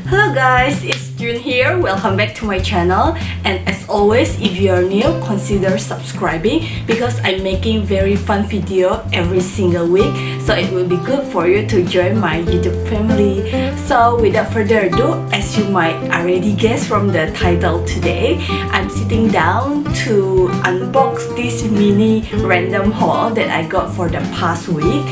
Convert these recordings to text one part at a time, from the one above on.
Hello guys, it's June here. Welcome back to my channel, and as always, if you are new, consider subscribing because I'm making very fun video every single week, so it will be good for you to join my YouTube family. So without further ado, as you might already guess from the title today, I'm sitting down to unbox this mini random haul that I got for the past week.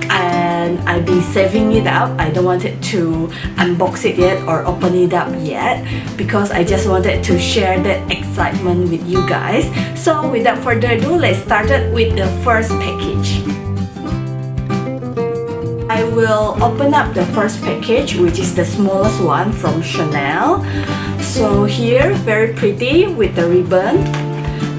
And I've been saving it up. I don't want it to unbox it yet or open it up yet because I just wanted to share that excitement with you guys. So without further ado, let's start it with the first package. I will open up the first package, which is the smallest one from Chanel. So here, very pretty with the ribbon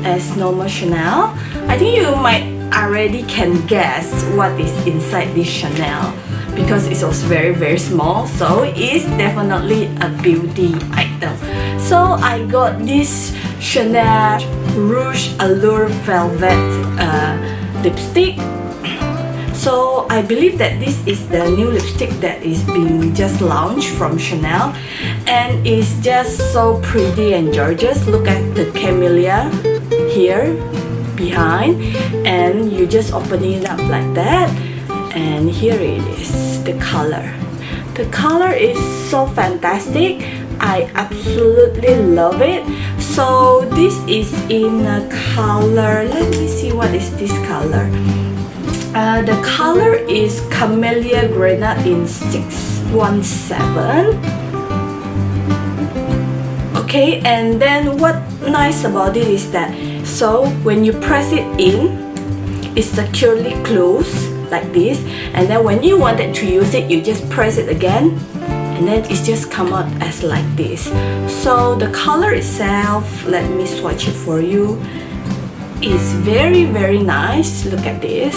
as normal Chanel. I think you might already can guess what is inside this Chanel because it was very small, so it's definitely a beauty item. So I got this Chanel Rouge Allure Velvet lipstick. So I believe that this is the new lipstick that is being just launched from Chanel, and it's just so pretty and gorgeous. Look at the camellia here behind, and you just open it up like that, and here it is, the color is so fantastic. I absolutely love it. So this is in a color, let me see what is this color. The color is Camellia Granite in 617. Okay, and then what nice about it is that, so when you press it in, it's securely closed like this, and then when you wanted to use it, you just press it again, and then it just come out as like this. So the color itself, let me swatch it for you, is very nice. Look at this,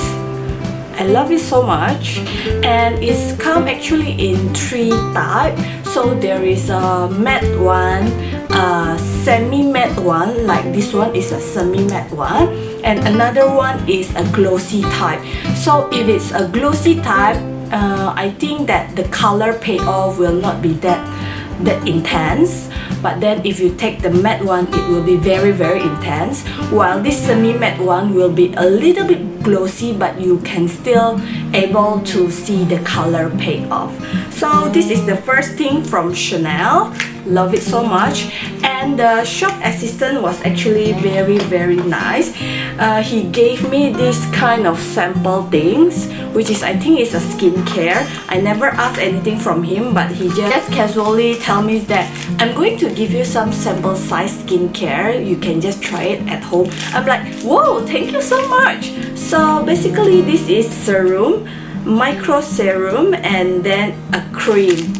I love it so much. And it's come actually in 3 types. So there is a matte one, a semi-matte one, like this one is a semi-matte one, and another one is a glossy type. So if it's a glossy type, I think that the color payoff will not be that intense, but then if you take the matte one, it will be very intense, while this semi-matte one will be a little bit glossy, but you can still able to see the color payoff. So this is the first thing from Chanel. Love it so much. And the shop assistant was actually very nice. He gave me this kind of sample things, which is, I think is a skincare. I never asked anything from him, but he just casually tell me that I'm going to give you some sample size skincare, you can just try it at home. I'm like, whoa, thank you so much. So basically this is serum, micro serum, and then a cream.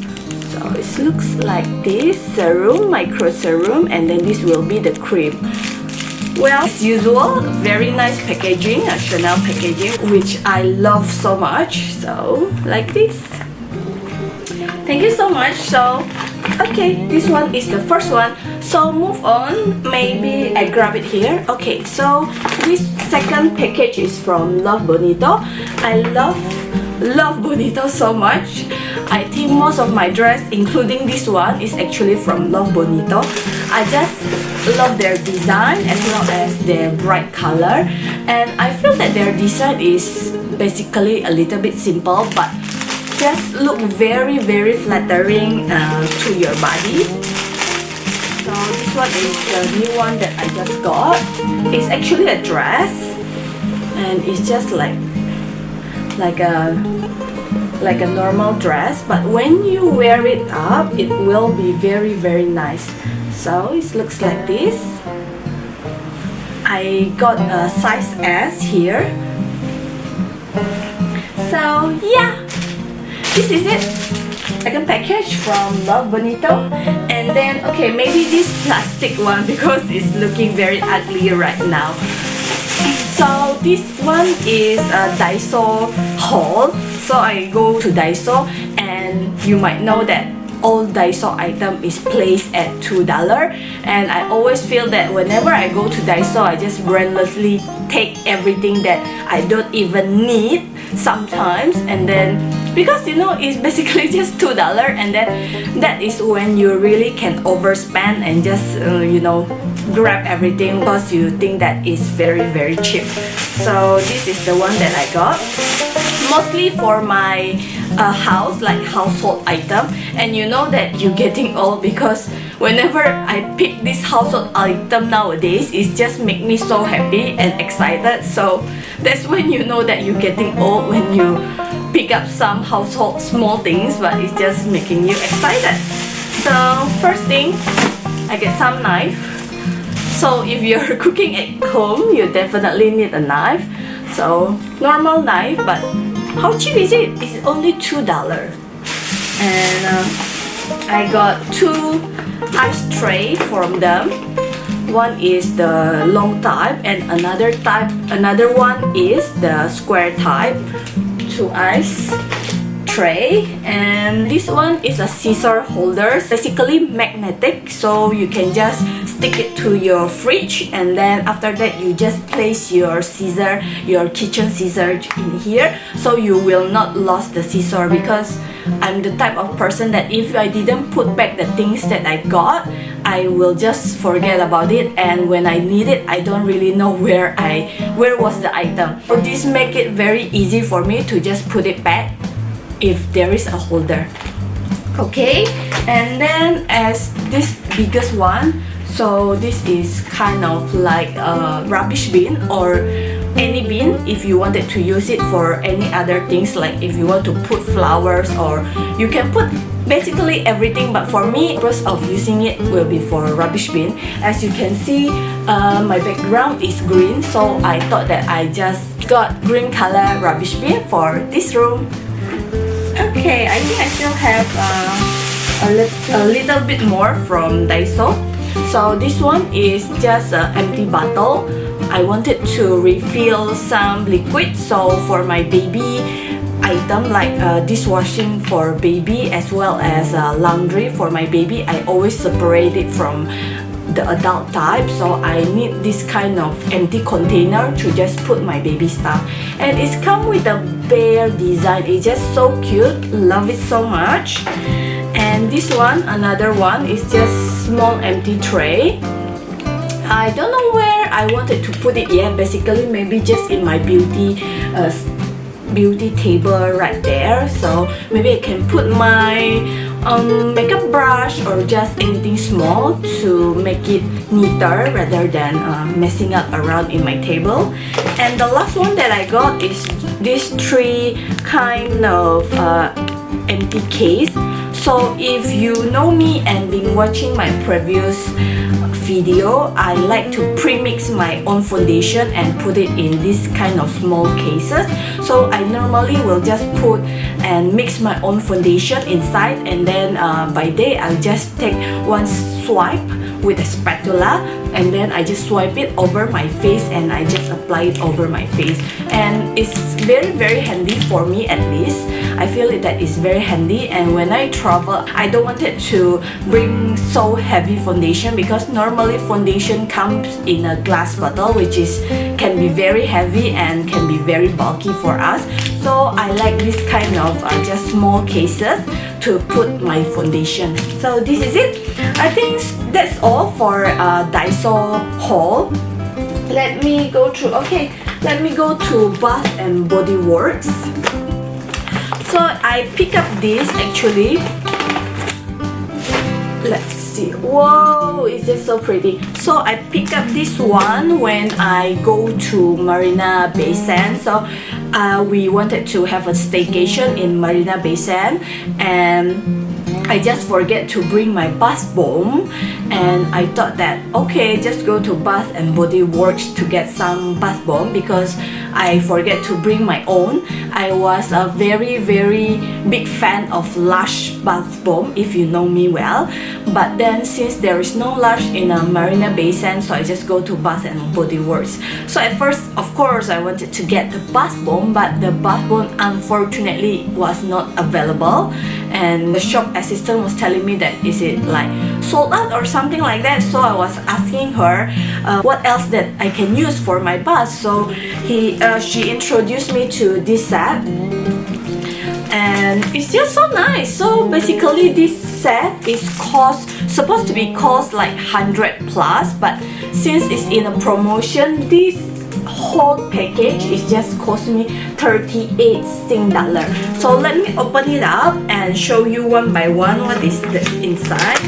So it looks like this, serum, micro serum, and then this will be the cream. Well, as usual, very nice packaging, a Chanel packaging, which I love so much. So like this. Thank you so much. So okay, this one is the first one. So move on, maybe I grab it here. Okay, so this second package is from Love Bonito. I love Bonito so much. I think most of my dress, including this one, is actually from Love Bonito. I just love their design as well as their bright color, and I feel that their design is basically a little bit simple, but just look very flattering to your body. So this one is the new one that I just got. It's actually a dress, and it's just like a normal dress, but when you wear it up, it will be very nice. So it looks like this. I got a size S here. So yeah, this is it. Second package from Love Bonito. And then, okay, maybe this plastic one because it's looking very ugly right now. So this one is a DAISO haul. So I go to DAISO, and you might know that all DAISO item is placed at $2, and I always feel that whenever I go to DAISO, I just brainlessly take everything that I don't even need sometimes, and then because you know it's basically just $2, and then that is when you really can overspend and just you know, grab everything because you think that is very cheap. So this is the one that I got, mostly for my house, like household item. And you know that you're getting old because whenever I pick this household item nowadays, it just make me so happy and excited. So that's when you know that you're getting old, when you pick up some household small things, but it's just making you excited. So first thing, I get some knife. So if you're cooking at home, you definitely need a knife. So normal knife, but how cheap is it? It's only $2. And I got 2 ice tray from them. One is the long type, and another one is the square type. 2 ice tray, and this one is a scissor holder, basically magnetic, so you can just stick it to your fridge, and then after that you just place your scissor, your kitchen scissor in here, so you will not lose the scissor. Because I'm the type of person that if I didn't put back the things that I got, I will just forget about it, and when I need it, I don't really know where was the item. So this make it very easy for me to just put it back if there is a holder. Okay, and then as this biggest one, so this is kind of like a rubbish bin or any bin if you wanted to use it for any other things, like if you want to put flowers, or you can put basically everything, but for me, the purpose of using it will be for rubbish bin. As you can see, my background is green, so I thought that I just got green color rubbish bin for this room. Okay, I think I still have a little bit more from DAISO. So this one is just an empty bottle. I wanted to refill some liquid, so for my baby item, like dishwashing for baby as well as laundry for my baby, I always separate it from the adult type, so I need this kind of empty container to just put my baby stuff. And it's come with a bear design. It's just so cute, love it so much. And this one, another one, is just small empty tray. I don't know where I wanted to put it yet. Basically maybe just in my beauty table right there, so maybe I can put my makeup brush or just anything small to make it neater rather than messing up around in my table. And the last one that I got is these 3 kind of empty case. So if you know me and been watching my previous video, I like to pre-mix my own foundation and put it in this kind of small cases. So I normally will just put and mix my own foundation inside, and then by day I'll just take one swipe with a spatula, and then I just swipe it over my face and I just apply it over my face. And it's very handy for me, at least I feel it that is very handy. And when I travel, I don't want it to bring so heavy foundation, because normally foundation comes in a glass bottle, which can be very heavy and can be very bulky for us. So I like this kind of just small cases to put my foundation. So this is it. I think that's all for DAISO haul. Let me go through. Okay, let me go to Bath and Body Works. So I pick up this actually. Let's see. Whoa, it's just so pretty. So I pick up this one when I go to Marina Bay Sands. So we wanted to have a staycation in Marina Bay Sands, and I just forget to bring my bath bomb, and I thought that okay, just go to Bath and Body Works to get some bath bomb, because I forget to bring my own. I was a very big fan of Lush bath bomb, if you know me well, but then since there is no Lush in Marina Bay Sands, so I just go to Bath and Body Works. So at first, of course, I wanted to get the bath bomb, but the bath bomb unfortunately was not available, and the shop assistant was telling me that is it like sold out or something like that. So I was asking her what else that I can use for my bath. So she introduced me to this set. and it's just so nice. So basically this set is supposed to be cost like 100 plus, but since it's in a promotion, this whole package is just cost me 38 Sing dollar. So let me open it up and show you one by one what is the inside.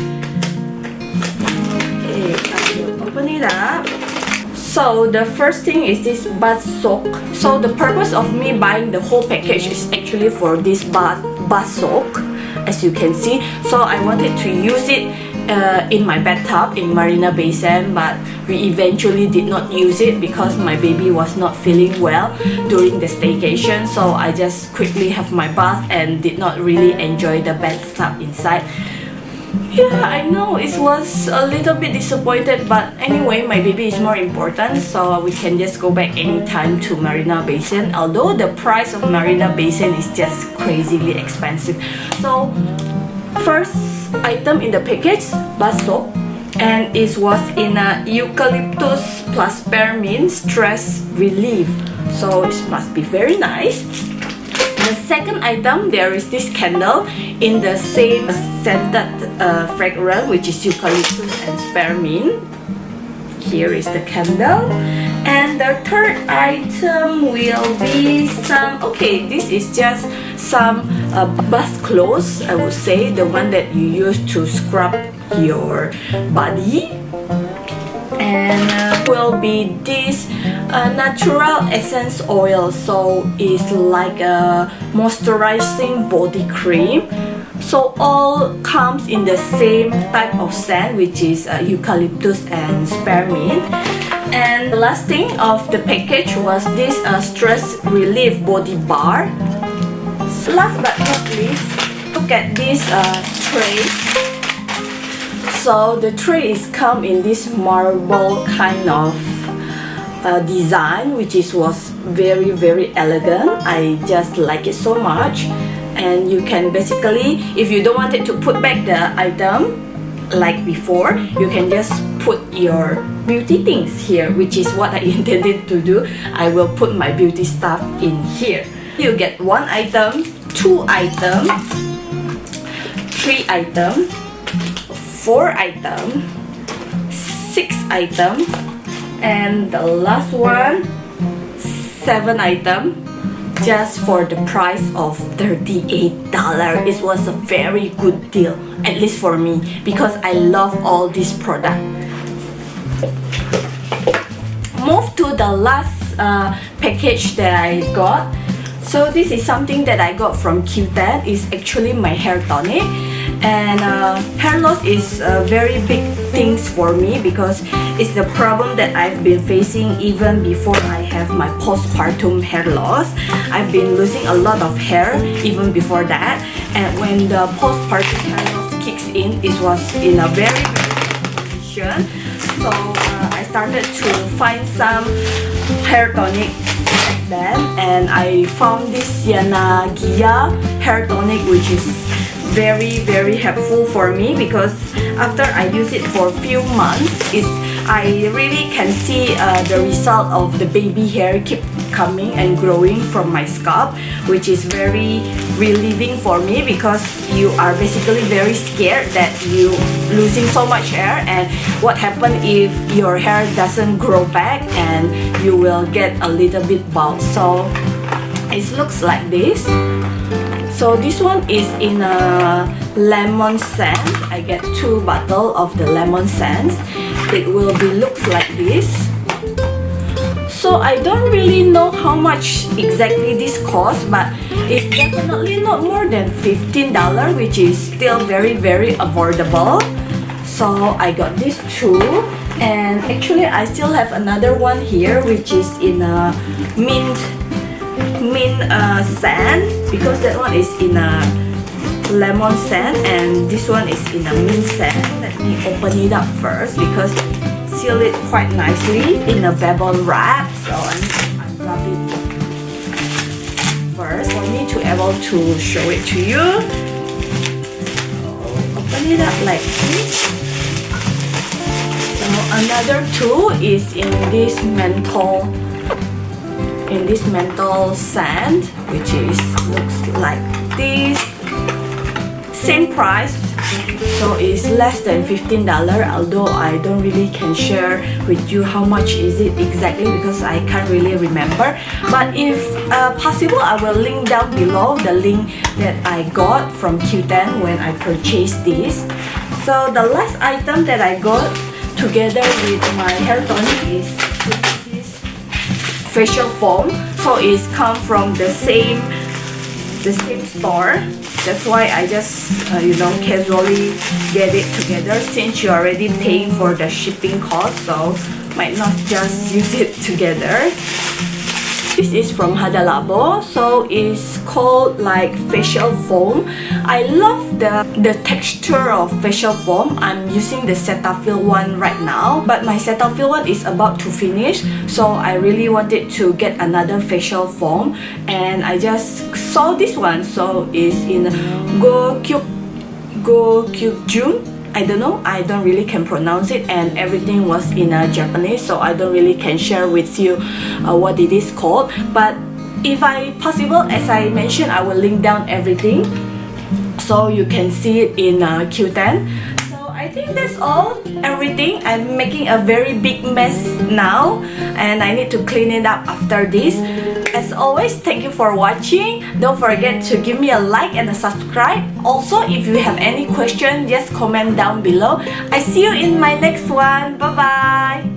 Okay, I will open it up. So the first thing is this bath soak. So the purpose of me buying the whole package is actually for this bath soak, as you can see. So I wanted to use it in my bathtub in Marina Bay Sands, but we eventually did not use it because my baby was not feeling well during the staycation. So I just quickly have my bath and did not really enjoy the bathtub inside. Yeah, I know it was a little bit disappointed, but anyway, my baby is more important, so we can just go back anytime to Marina Bay Sands, although the price of Marina Bay Sands is just crazily expensive. So first item in the package, bath soap, and it was in a eucalyptus plus spearmint stress relief, so it must be very nice. The second item, there is this candle in the same scented fragrance, which is eucalyptus and spearmint. Here is the candle. And the third item will be some, okay, this is just some bath clothes, I would say, the one that you use to scrub your body. And will be this natural essence oil, so it's like a moisturizing body cream. So all comes in the same type of scent, which is eucalyptus and spearmint. And the last thing of the package was this stress relief body bar. Last but not least, look at this tray. So the tray is come in this marble kind of design, which was very elegant. I just like it so much. And you can basically, if you don't want it to put back the item like before, you can just put your beauty things here, which is what I intended to do. I will put my beauty stuff in here. You get 1 item, 2 item, 3 item, 4 item, 6 item, and the last one, 7 item, just for the price of $38. It was a very good deal, at least for me, because I love all this product. Move to the last package that I got. So this is something that I got from Q10. It's actually my hair tonic. And hair loss is a very big thing for me because it's the problem that I've been facing even before I have my postpartum hair loss. I've been losing a lot of hair even before that, and when the postpartum hair loss kicks in, it was in a very condition. So I started to find some hair tonic back then, and I found this YANAGIYA hair tonic, which is very helpful for me because after I use it for a few months, I really can see the result of the baby hair keep coming and growing from my scalp, which is very relieving for me because you are basically very scared that you losing so much hair and what happens if your hair doesn't grow back and you will get a little bit bald. So it looks like this. So this one is in a lemon scent. I get 2 bottles of the lemon scent. It will be looks like this. So I don't really know how much exactly this costs, but it's definitely not more than $15, which is still very affordable. So I got these 2, and actually I still have another one here, which is in a mint scent, because that one is in a lemon scent and this one is in a mint scent. Let me open it up first because it seal it quite nicely in a bubble wrap. So I need to unwrap it first for me to able to show it to you. So open it up like this. So another 2 is in this menthol scent, which is looks like this same price, so it's less than $15, although I don't really can share with you how much is it exactly because I can't really remember. But if possible, I will link down below the link that I got from Q10 when I purchased this. So the last item that I got together with my hair tonic is this facial foam. So it's come from the same store. That's why I just casually get it together, since you're already paying for the shipping cost, so might not just use it together. This is from HADA LABO, so it's called like facial foam. I love the texture of facial foam. I'm using the Cetaphil one right now, but my Cetaphil one is about to finish, so I really wanted to get another facial foam, and I just saw this one. So it's in June. I don't know, I don't really can pronounce it, and everything was in Japanese, so I don't really can share with you what it is called. But if possible, as I mentioned, I will link down everything so you can see it in Q10. So I think that's all, everything. I'm making a very big mess now, and I need to clean it up after this. As always, thank you for watching. Don't forget to give me a like and a subscribe. Also, if you have any question, just comment down below. I see you in my next one. Bye bye.